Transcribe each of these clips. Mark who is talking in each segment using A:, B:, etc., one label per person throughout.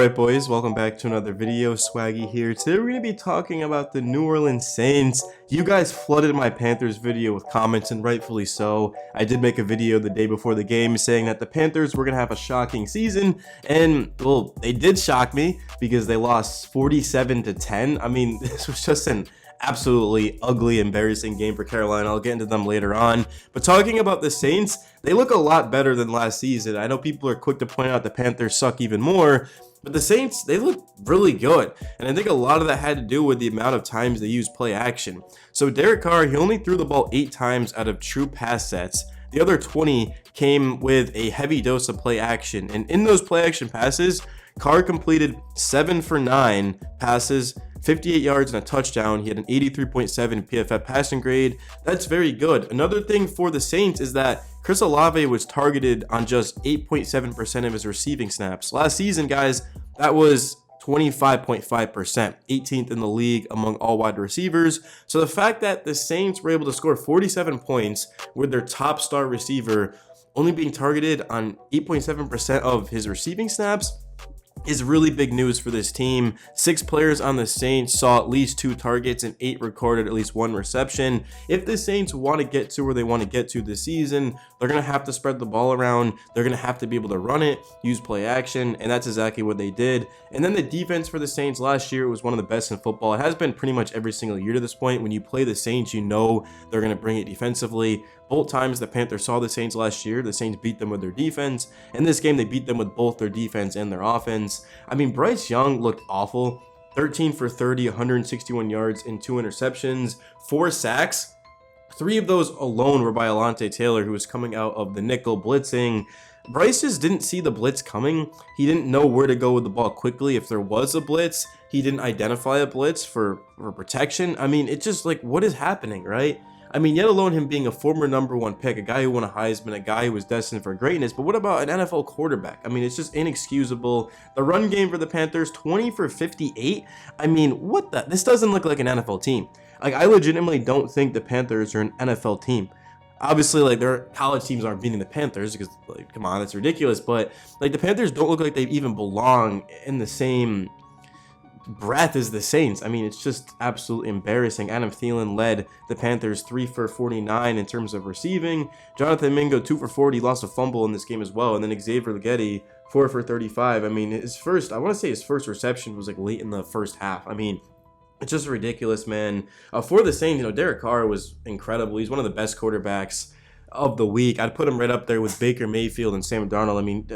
A: Alright boys, welcome back to another video. Swaggy here. Today we're going to be talking about the New Orleans Saints. You guys flooded my Panthers video with comments, and rightfully so. I did make a video the day before the game saying that the Panthers were going to have a shocking season, and well, they did shock me because they lost 47-10. I mean, this was just an absolutely ugly, embarrassing game for Carolina. I'll get into them later on. But talking about the Saints, they look a lot better than last season. I know people are quick to point out the Panthers suck even more, but the Saints, they look really good. And I think a lot of that had to do with the amount of times they used play action. So Derek Carr, he only threw the ball 8 times out of true pass sets. The other 20 came with a heavy dose of play action. And in those play action passes, Carr completed 7 for 9 passes, 58 yards and a touchdown. He had an 83.7 PFF passing grade. That's very good. Another thing for the Saints is that Chris Olave was targeted on just 8.7% of his receiving snaps. Last season, guys, that was 25.5%, 18th in the league among all wide receivers. So the fact that the Saints were able to score 47 points with their top star receiver only being targeted on 8.7% of his receiving snaps is really big news for this team. 6 players on the Saints saw at least 2 targets and 8 recorded at least 1 reception. If the Saints want to get to where they want to get to this season, they're going to have to spread the ball around. They're going to have to be able to run it, use play action, and that's exactly what they did. And then the defense for the Saints last year was one of the best in football. It has been pretty much every single year to this point. When you play the Saints, you know they're going to bring it defensively. Both times the Panthers saw the Saints last year, the Saints beat them with their defense. In this game, they beat them with both their defense and their offense. I mean, Bryce Young looked awful. 13 for 30, 161 yards and 2 interceptions, 4 sacks. 3 of those alone were by Alontae Taylor, who was coming out of the nickel blitzing. Bryce just didn't see the blitz coming. He didn't know where to go with the ball quickly. If there was a blitz, he didn't identify a blitz for protection. I mean, it's just like, what is happening, right? I mean, yet alone him being a former #1 pick, a guy who won a Heisman, a guy who was destined for greatness. But what about an NFL quarterback? I mean, it's just inexcusable. The run game for the Panthers, 20 for 58. I mean, what the? This doesn't look like an NFL team. Like, I legitimately don't think the Panthers are an NFL team. Obviously, like, their college teams aren't beating the Panthers because, like, come on, that's ridiculous. But, like, the Panthers don't look like they even belong in the same breath as the Saints. I mean, it's just absolutely embarrassing. Adam Thielen led the Panthers 3 for 49 in terms of receiving. Jonathan Mingo 2 for 40, lost a fumble in this game as well. And then Xavier Leggetti 4 for 35. I mean, I want to say his first reception was like late in the first half. I mean, it's just ridiculous, man. For the Saints, you know, Derek Carr was incredible. He's one of the best quarterbacks of the week. I'd put him right up there with Baker Mayfield and Sam Darnold. I mean,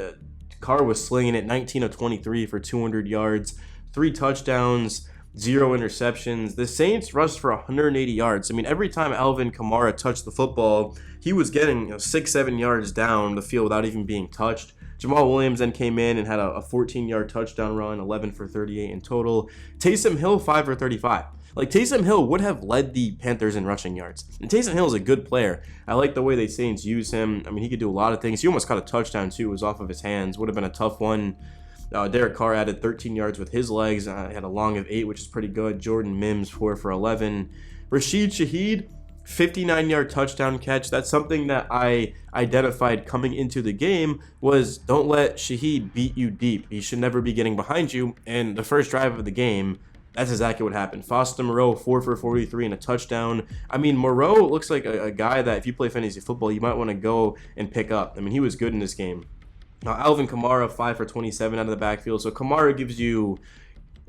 A: Carr was slinging it, 19 of 23 for 200 yards, 3 touchdowns, 0 interceptions. The Saints rushed for 180 yards. I mean, every time Alvin Kamara touched the football, he was getting 6-7 yards down the field without even being touched. Jamal Williams then came in and had a 14-yard touchdown run, 11 for 38 in total. Taysom Hill, 5 for 35. Like, Taysom Hill would have led the Panthers in rushing yards. And Taysom Hill is a good player. I like the way the Saints use him. I mean, he could do a lot of things. He almost caught a touchdown, too. It was off of his hands. Would have been a tough one. Derek Carr added 13 yards with his legs. Had a long of 8, which is pretty good. Jordan Mims, 4 for 11. Rashid Shaheed, 59-yard touchdown catch. That's something that I identified coming into the game was don't let Shaheed beat you deep. He should never be getting behind you. And the first drive of the game, that's exactly what happened. Foster Moreau, 4 for 43 and a touchdown. I mean, Moreau looks like a guy that if you play fantasy football, you might want to go and pick up. I mean, he was good in this game. Now, Alvin Kamara, 5 for 27 out of the backfield. So Kamara gives you,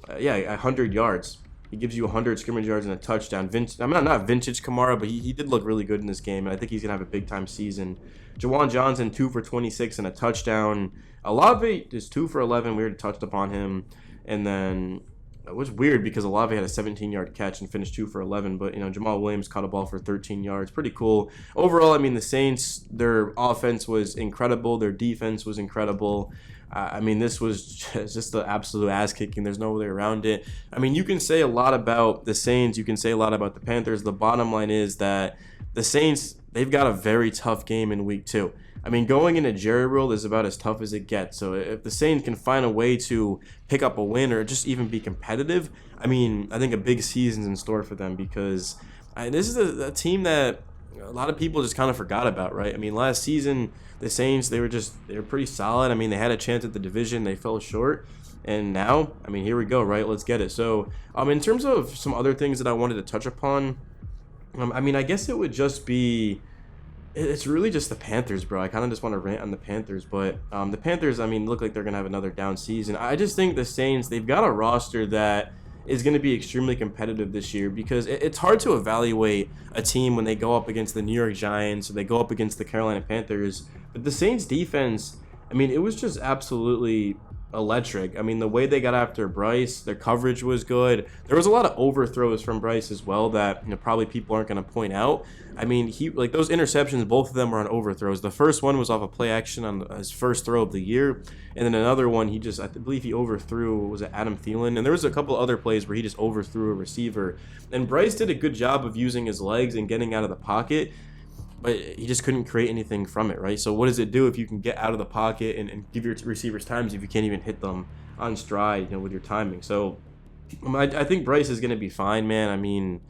A: 100 yards. He gives you 100 scrimmage yards and a touchdown. Not vintage Kamara, but he did look really good in this game, and I think he's going to have a big-time season. Jawan Johnson, 2 for 26 and a touchdown. Olave is 2 for 11. We already touched upon him. And then it was weird because Olave had a 17-yard catch and finished 2 for 11, but, you know, Jamal Williams caught a ball for 13 yards. Pretty cool. Overall, I mean, the Saints, their offense was incredible. Their defense was incredible. I mean, this was just the absolute ass kicking. There's no way around it. I mean, you can say a lot about the Saints. You can say a lot about the Panthers. The bottom line is that the Saints, they've got a very tough game in week 2. I mean, going into Jerry World is about as tough as it gets. So if the Saints can find a way to pick up a win or just even be competitive, I mean, I think a big season's in store for them because this is a team that a lot of people just kind of forgot about, right? I mean, last season, the Saints, they were pretty solid. I mean, they had a chance at the division. They fell short. And now, I mean, here we go, right? Let's get it. So, in terms of some other things that I wanted to touch upon, I mean, I guess it would just be, it's really just the Panthers, bro. I kind of just want to rant on the Panthers, but the Panthers, I mean, look like they're gonna have another down season. I just think the Saints, they've got a roster that is going to be extremely competitive this year, because it's hard to evaluate a team when they go up against the New York Giants or they go up against the Carolina Panthers. But the Saints defense, I mean, it was just absolutely electric. I mean, the way they got after Bryce, their coverage was good. There was a lot of overthrows from Bryce as well that, you know, probably people aren't going to point out. I mean, he, like, those interceptions, both of them were on overthrows. The first one was off a play action on his first throw of the year, and then another one he just, I believe he overthrew, was it Adam Thielen? And there was a couple other plays where he just overthrew a receiver. And Bryce did a good job of using his legs and getting out of the pocket, but he just couldn't create anything from it, right? So what does it do if you can get out of the pocket and give your receivers times if you can't even hit them on stride, you know, with your timing? So I think Bryce is going to be fine, man. I mean,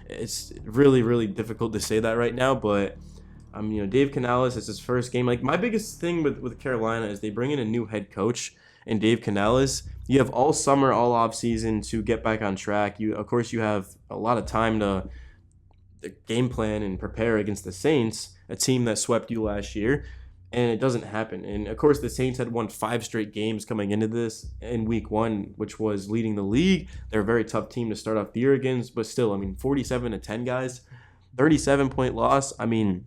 A: it's really, really difficult to say that right now, but you know, Dave Canales is his first game. Like, my biggest thing with Carolina is they bring in a new head coach and Dave Canales. You have all summer, all off season to get back on track. Of course, you have a lot of time to game plan and prepare against the Saints, a team that swept you last year, and it doesn't happen. And of course, the Saints had won 5 straight games coming into this in week 1, which was leading the league. They're a very tough team to start off the year against, but still, I mean, 47-10, guys, 37-point loss. I mean,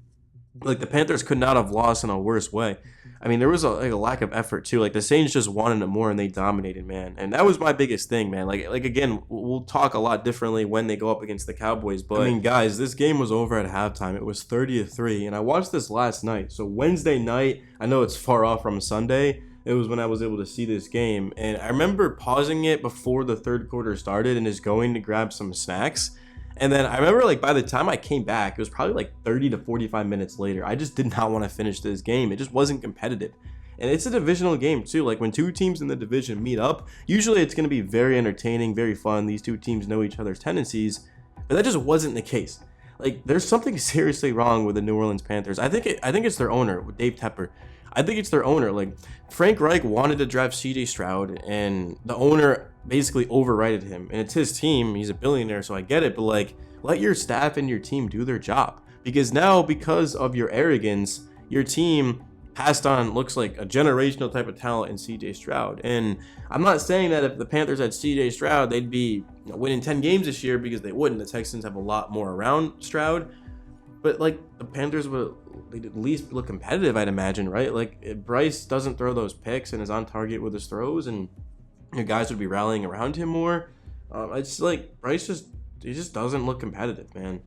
A: like, the Panthers could not have lost in a worse way. I mean, there was a lack of effort too. Like, the Saints just wanted it more and they dominated, man. And that was my biggest thing, man. Like again, we'll talk a lot differently when they go up against the Cowboys. But I mean, guys, this game was over at halftime. It was 30-3, and I watched this last night. So Wednesday night, I know it's far off from Sunday. It was when I was able to see this game, and I remember pausing it before the third quarter started and just going to grab some snacks. And then I remember, like, by the time I came back, it was probably like 30 to 45 minutes later. I just did not want to finish this game. It just wasn't competitive. And it's a divisional game too. Like, when two teams in the division meet up, usually it's going to be very entertaining, very fun. These two teams know each other's tendencies, but that just wasn't the case. Like, there's something seriously wrong with the New Orleans Panthers. I think it's their owner, Dave Tepper. I think it's their owner. Like, Frank Reich wanted to draft CJ Stroud, and the owner basically overrided him. And it's his team. He's a billionaire, so I get it. But, like, let your staff and your team do their job. Because now, because of your arrogance, your team passed on, looks like, a generational type of talent in CJ Stroud. And I'm not saying that if the Panthers had CJ Stroud, they'd be, you know, winning 10 games this year, because they wouldn't. The Texans have a lot more around Stroud. But, like, the Panthers would at least look competitive, I'd imagine, right? Like, if Bryce doesn't throw those picks and is on target with his throws, and your guys would be rallying around him more. It's like Bryce he just doesn't look competitive, man.